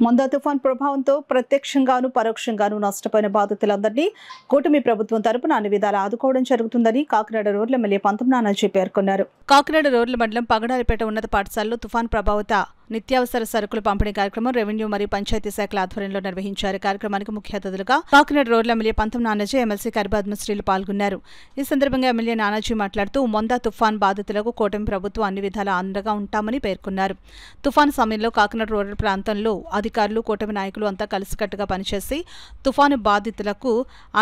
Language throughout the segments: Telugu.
మొందా తుఫాన్ ప్రభావంతో ప్రత్యక్షంగాను పరోక్షంగాను నష్టపోయిన బాధితులందరినీ కూటమి ప్రభుత్వం తరపున అన్ని విధాలా ఆదుకోవడం జరుగుతుందని కాకినాడ రోడ్ల ఎమ్మెల్యే పంతం నానాజీ పేర్కొన్నారు. కాకినాడ రోడ్ల మండలం పగడారిపేట ఉన్నత పాఠశాలలో తుఫాన్ ప్రభావిత నిత్యావసర సరుకుల పంపిణీ కార్యక్రమం రెవెన్యూ మరియు పంచాయతీ శాఖల ఆధ్వర్యంలో నిర్వహించారు. కార్యక్రమానికి ముఖ్య అతిథులుగా కాకినాడ రోడ్ల ఎమ్మెల్యే పంతం నానాజీ, ఎమ్మెల్సీ కరిపద్మశ్రీలు పాల్గొన్నారు. ఈ సందర్భంగా ఎమ్మెల్యే నానాజీ మాట్లాడుతూ మొందా తుఫాన్ బాధితులకు కూటమి ప్రభుత్వం అన్ని విధాలా అండగా ఉంటామని పేర్కొన్నారు. తుఫాను సమయంలో కాకినాడ రూరల్ ప్రాంతంలో అధికారులు, కూటమి నాయకులు అంతా కలిసికట్టుగా పనిచేసి తుఫాను బాధితులకు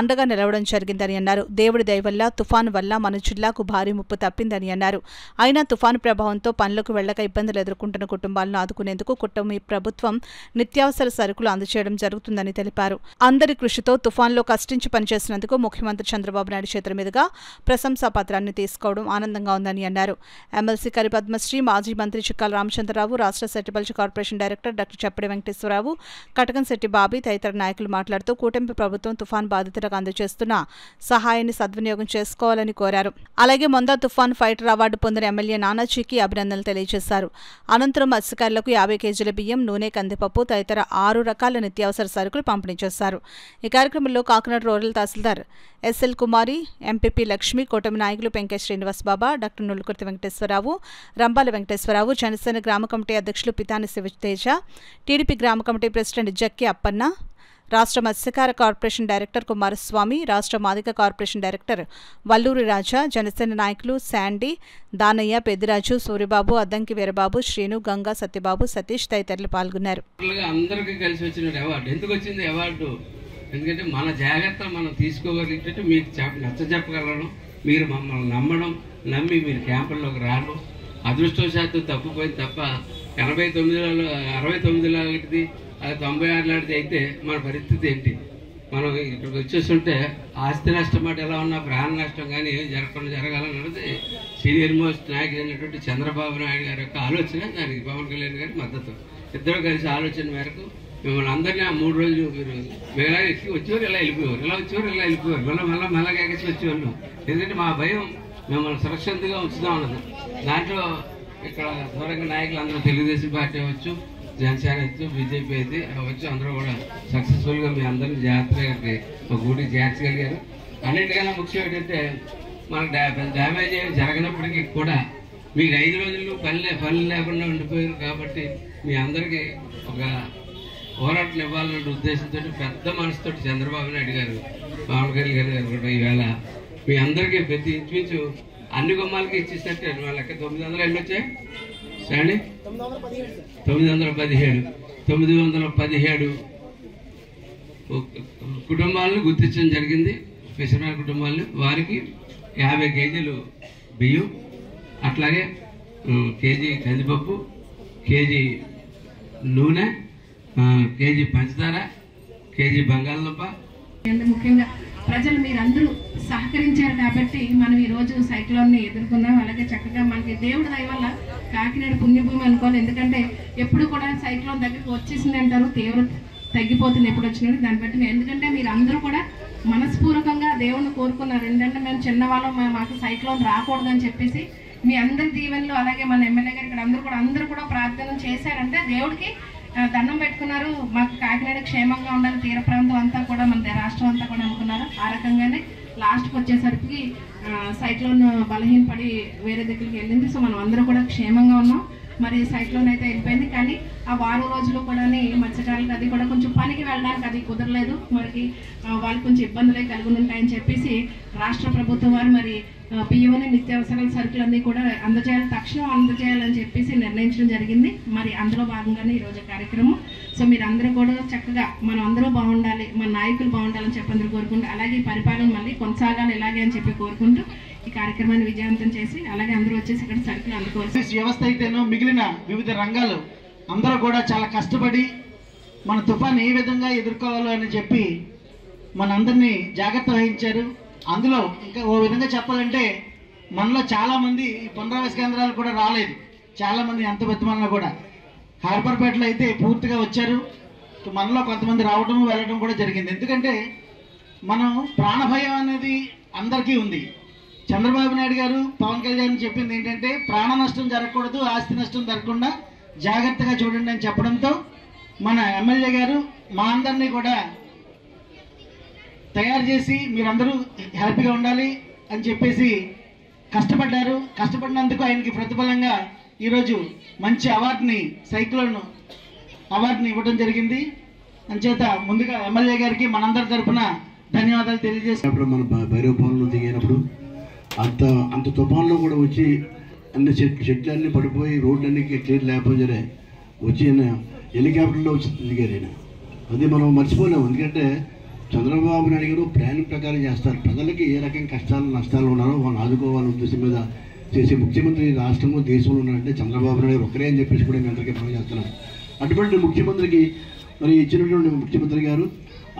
అండగా నిలవడం జరిగిందని అన్నారు. దేవుడి దయ వల్ల తుఫాను వల్ల మన జిల్లాకు భారీ ముప్పు తప్పిందని అన్నారు. అయినా తుఫాను ప్రభావంతో పనులకు వెళ్లక ఇబ్బందులు ఎదుర్కొంటున్న కుటుంబాలను ఆదుకునేందుకు కూటమి ప్రభుత్వం నిత్యావసర సరుకులు అందజేయడం జరుగుతుందని తెలిపారు. అందరి కృషితో తుఫాన్లో కష్టించి పనిచేసినందుకు ముఖ్యమంత్రి చంద్రబాబు నాయుడు చేతుల మీదుగా ప్రశంసా పత్రాన్ని తీసుకోవడం ఆనందంగా ఉందని అన్నారు. ఎమ్మెల్సీ కరిపద్మశ్రీ, మాజీ మంత్రి చిక్కాల రామచంద్రరావు, రాష్ట్ర సెటిబల్జీ corporation director doctor చప్పడి Venkateswararao, Katakamsetti Bobby తదితర నాయకులు మాట్లాడుతూ కూటమి ప్రభుత్వం తుఫాన్ బాధితులకు అందజేస్తున్న సహాయాన్ని సద్వినియోగం చేసుకోవాలని కోరారు. అలాగే మొందా తుఫాన్ ఫైటర్ అవార్డు పొందిన ఎమ్మెల్యే నానాజీకి అభినందనలు తెలియజేశారు. అనంతరం మత్స్యకారులకు 50 కేజీల బియ్యం, నూనె, కందిపప్పు తదితర 6 రకాల నిత్యావసర సరుకులు పంపిణీ చేశారు. ఈ కార్యక్రమంలో కాకినాడ రూరల్ తహసీల్దార్ ఎస్ఎల్ కుమారి, ఎంపీపీ లక్ష్మి, కూటమి నాయకులు పెంకే శ్రీనివాస్ బాబా, డాక్టర్ నులుకుర్తి వెంకటేశ్వరరావు, రంబాల వెంకటేశ్వరరావు, జనసేన గ్రామ కమిటీ అధ్యక్షులు పితాని శివతేజ, టీడీపీ గ్రామ కమిటీ ప్రెసిడెంట్ జక్కి అప్పన్న, రాష్ట్ర మత్స్యకార కార్పొరేషన్ డైరెక్టర్ కుమారస్వామి, రాష్ట్ర మాదిక కార్పొరేషన్ డైరెక్టర్ వల్లూరి రాజా, జనసేన నాయకులు శాండీ, దానయ్య, పెద్దిరాజు, సూరిబాబు, అద్దంకి వీరబాబు, శ్రీను, గంగా, సత్యబాబు, సతీష్ తదితరులు పాల్గొన్నారు. అందరికీ కలిసి వచ్చిన అవార్డు ఎందుకు వచ్చింది? అవార్డు ఎందుకంటే మన జాగ్రత్తలు మనం తీసుకోగలిగితే మీకు నచ్చ చెప్పగలడం, మీరు మమ్మల్ని నమ్మి మీరు క్యాంపుల్లోకి రావడం. అదృష్టవశాత్తు తప్పిపోయింది తప్ప 69 లాంటిది, అది 96 లాంటిది అయితే మన పరిస్థితి ఏంటి? మనం ఇక్కడికి వచ్చేస్తుంటే ఆస్తి నష్టం మాట ఎలా ఉన్నా ప్రాణ నష్టం కానీ ఏం జరగాలన్నది సీనియర్ మోస్ట్ నాయకుడు అయినటువంటి చంద్రబాబు నాయుడు గారి యొక్క ఆలోచన, దానికి పవన్ కళ్యాణ్ గారి మద్దతు, ఇద్దరు కలిసి ఆలోచన మేరకు మిమ్మల్ని అందరినీ ఆ 3 రోజులు మీరు ఎక్కి వచ్చేవారు, ఇలా వెళ్ళిపోయేవారు, ఇలా వచ్చేవారు, ఇలా వెళ్ళిపోయేవారు, మళ్ళీ ఎగసి వచ్చేవాళ్ళు. ఎందుకంటే మా భయం మిమ్మల్ని సురక్షితంగా ఉంచుదాం అన్నది. దాంట్లో ఇక్కడ దూరంగా నాయకులు అందరూ తెలుగుదేశం పార్టీ అవ్వచ్చు, జనసేన అవచ్చు, బీజేపీ అయితే అవ్వచ్చు, అందరూ కూడా సక్సెస్ఫుల్గా మీ అందరినీ జాగ్రత్తగా ఒక గూటికి చేర్చగలిగారు. అన్నింటికన్నా ముఖ్యం ఏంటంటే మనకు డ్యామేజ్ ఏమి జరగనప్పటికీ కూడా మీకు 5 రోజులు పనులు లేకుండా ఉండిపోయారు కాబట్టి మీ అందరికీ ఒక పోరాటం ఇవ్వాలనే ఉద్దేశంతో పెద్ద మనసుతో చంద్రబాబు నాయుడు గారు, పవన్ కళ్యాణ్ గారు కూడా ఈవేళ మీ అందరికీ ప్రతి ఇంచుమించు అన్ని గుమ్మాలకి ఇచ్చేసరికి వాళ్ళకి 900 ఎన్ని వచ్చాయి అండి? 917 కుటుంబాలను గుర్తించడం జరిగింది. ఫిషర్మ్యాన్ కుటుంబాలను, వారికి 50 కేజీలు బియ్యం, అట్లాగే కేజీ కందిపప్పు, కేజీ నూనె, కేజీ పంచదార, కేజీ బంగాళదుంప. ముఖ్యంగా ప్రజలు మీరందరూ సహకరించారు కాబట్టి మనం ఈరోజు సైక్లోన్ని ఎదుర్కొన్నాం. అలాగే చక్కగా మనకి దేవుడి దయ వల్ల కాకినాడ పుణ్యభూమి అనుకోవాలి. ఎందుకంటే ఎప్పుడు కూడా సైక్లోన్ దగ్గరికి వచ్చేసింది అంటారు, తీవ్రత తగ్గిపోతుంది ఎప్పుడు వచ్చినట్టు. దాన్ని బట్టి ఎందుకంటే మీరు అందరూ కూడా మనస్పూర్వకంగా దేవుణ్ణి కోరుకున్నారు. ఎందుకంటే మేము చిన్నవాళ్ళం, మాకు సైక్లోన్ రాకూడదని చెప్పేసి మీ అందరి దీవెనలు, అలాగే మన ఎమ్మెల్యే గారు ఇక్కడ అందరూ కూడా ప్రార్థన చేశారంటే దేవుడికి దండం పెట్టుకున్నారు. మాకు కాకినాడ క్షేమంగా ఉండాలి, తీర ప్రాంతం అంతా కూడా మన రాష్ట్రం అంతా కూడా అనుకున్నారు. ఆ రకంగానే లాస్ట్కి వచ్చేసరికి సైక్లోన్ బలహీనపడి వేరే దగ్గరికి వెళ్ళింది. సో మనం అందరూ కూడా క్షేమంగా ఉన్నాం. మరి సైక్లోన్ అయితే వెళ్ళిపోయింది, కానీ ఆ 10 రోజులు కూడా మత్స్యకారులకు అది కూడా కొంచెం పనికి వెళ్ళడానికి అది కుదరలేదు. మరి వాళ్ళు కొంచెం ఇబ్బందులే కలిగి ఉంటాయని చెప్పేసి రాష్ట్ర ప్రభుత్వం వారు మరి బియ్యమని నిత్యావసరాల సరుకులన్నీ కూడా తక్షణం అందజేయాలని చెప్పేసి నిర్ణయించడం జరిగింది. మరి అందులో భాగంగానే ఈరోజు కార్యక్రమం. సో మీరు అందరూ కూడా చక్కగా మనం అందరూ బాగుండాలి, మన నాయకులు బాగుండాలని చెప్పి అందరూ కోరుకుంటూ, అలాగే ఈ పరిపాలన మళ్ళీ కొనసాగాలి ఇలాగే అని చెప్పి కోరుకుంటూ ఈ కార్యక్రమాన్ని విజయవంతం చేసి అలాగే అందరూ వచ్చేసి ఇక్కడ సరుకులు అందుకోవచ్చు. వ్యవస్థ అయితేనో మిగిలిన వివిధ రంగాలు అందరూ కూడా చాలా కష్టపడి మన తుఫాను ఏ విధంగా ఎదుర్కోవాలో అని చెప్పి మనందరినీ జాగ్రత్త వహించారు. అందులో ఇంకా ఓ విధంగా చెప్పాలంటే మనలో చాలామంది ఈ పునరావాస కేంద్రాలు కూడా రాలేదు. చాలామంది ఎంత బతిమన్నా కూడా హార్బర్పేటలో అయితే పూర్తిగా వచ్చారు. మనలో కొంతమంది రావడం వెళ్ళడం కూడా జరిగింది. ఎందుకంటే మనం ప్రాణభయం అనేది అందరికీ ఉంది. చంద్రబాబు నాయుడు గారు, పవన్ కళ్యాణ్ చెప్పింది ఏంటంటే ప్రాణ నష్టం జరగకూడదు, ఆస్తి నష్టం జరగకుండా జాగ్రత్తగా చూడండి అని చెప్పడంతో మన ఎమ్మెల్యే గారు మా అందరినీ కూడా తయారు చేసి మీరందరూ హ్యాపీగా ఉండాలి అని చెప్పేసి కష్టపడ్డారు. కష్టపడినందుకు ఆయనకి ప్రతిఫలంగా ఈరోజు మంచి అవార్డుని సైక్లోన్ అవార్డుని ఇవ్వడం జరిగింది. అంచేత ముందుగా ఎమ్మెల్యే గారికి మనందరి తరఫున ధన్యవాదాలు తెలియజేసినప్పుడు మన భైరవపాలెంలో దిగినప్పుడు అంత తుఫాన్లో కూడా వచ్చి అన్ని చెట్లన్నీ పడిపోయి రోడ్లన్నీ క్లియర్ లేకపోతే సరే వచ్చి హెలికాప్టర్లో వచ్చి దిగారు ఆయన. అది మనం మర్చిపోలేము. ఎందుకంటే చంద్రబాబు నాయుడు గారు ప్లాన్ ప్రకారం చేస్తారు. ప్రజలకి ఏ రకం కష్టాలు నష్టాలు ఉన్నారో వాళ్ళని ఆదుకోవాలనే ఉద్దేశం మీద చేసే ముఖ్యమంత్రి రాష్ట్రంలో దేశంలో ఉన్నారంటే చంద్రబాబు నాయుడు ఒక్కరే అని చెప్పేసి కూడా మేము అందరికీ మనం చేస్తున్నాం. అటువంటి ముఖ్యమంత్రికి మరి ఇచ్చినటువంటి ముఖ్యమంత్రి గారు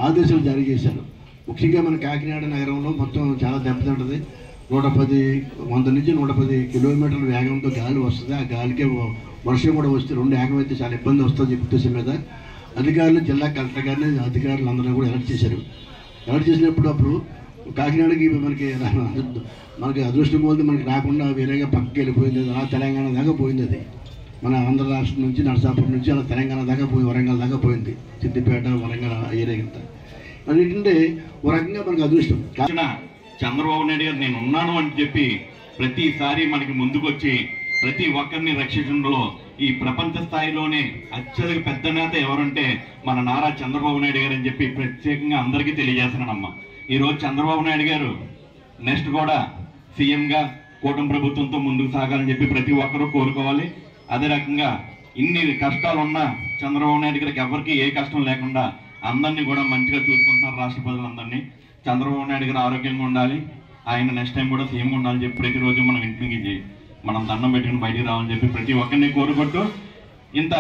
ఆదేశాలు జారీ చేశారు. ముఖ్యంగా మన కాకినాడ నగరంలో మొత్తం చాలా దెబ్బతింటుంది. 100 నుంచి 110 కిలోమీటర్ల వేగంతో గాలి వస్తుంది. ఆ గాలికే వర్షం కూడా వస్తే రెండు ఏకమైతే చాలా ఇబ్బంది వస్తుంది ఉద్దేశం మీద అధికారులు జిల్లా కలెక్టర్ గారిని అధికారులు అందరూ కూడా అలర్ట్ చేశారు. అలర్ట్ చేసినప్పుడు అప్పుడు కాకినాడకి మనకి అదృష్టం పోతే మనకి రాకుండా వేరేగా పక్కకి వెళ్ళిపోయింది. అలా తెలంగాణ దాకా పోయింది. అది మన ఆంధ్ర రాష్ట్రం నుంచి నరసాపురం నుంచి అలా తెలంగాణ దాకా పోయి వరంగల్ దాకా పోయింది. సిద్దిపేట వరంగల్ ఏరియా అంతా అన్నింటే ఒక రకంగా మనకు అదృష్టం. చంద్రబాబు నాయుడు గారు నేను ఉన్నాను అని చెప్పి ప్రతిసారి మనకి ముందుకొచ్చి ప్రతి ఒక్కరిని రక్షించడంలో ఈ ప్రపంచ స్థాయిలోనే అత్యధిక పెద్ద నేత ఎవరంటే మన నారా చంద్రబాబు నాయుడు గారు అని చెప్పి ప్రత్యేకంగా అందరికీ తెలియజేస్తున్నానమ్మా. ఈరోజు చంద్రబాబు నాయుడు గారు నెక్స్ట్ కూడా సీఎంగా కూటమి ప్రభుత్వంతో ముందుకు సాగాలని చెప్పి ప్రతి ఒక్కరూ కోరుకోవాలి. అదే రకంగా ఇన్ని కష్టాలున్నా చంద్రబాబు నాయుడు గారికి ఎవరికి ఏ కష్టం లేకుండా అందరినీ కూడా మంచిగా చూసుకుంటున్నారు రాష్ట్ర ప్రజలందరినీ. చంద్రబాబు నాయుడు గారు ఆరోగ్యంగా ఉండాలి, ఆయన నెక్స్ట్ టైం కూడా సీఎం ఉండాలని చెప్పి ప్రతిరోజు మనం ఇంటికి మనం దండం పెట్టుకుని బయటికి రావాలని చెప్పి ప్రతి ఒక్కరిని కోరుకుంటూ ఇంత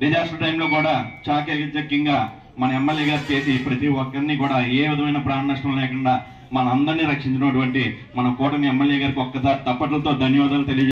డిజాస్టర్ టైంలో కూడా చాకచక్యంగా మన ఎమ్మెల్యే గారు చేసి ప్రతి ఒక్కరిని కూడా ఏ విధమైన ప్రాణ నష్టం లేకుండా మన అందరినీ రక్షించినటువంటి మన కూటమి ఎమ్మెల్యే గారికి ఒక్కసారి తప్పట్లతో ధన్యవాదాలు తెలియజేస్తాను.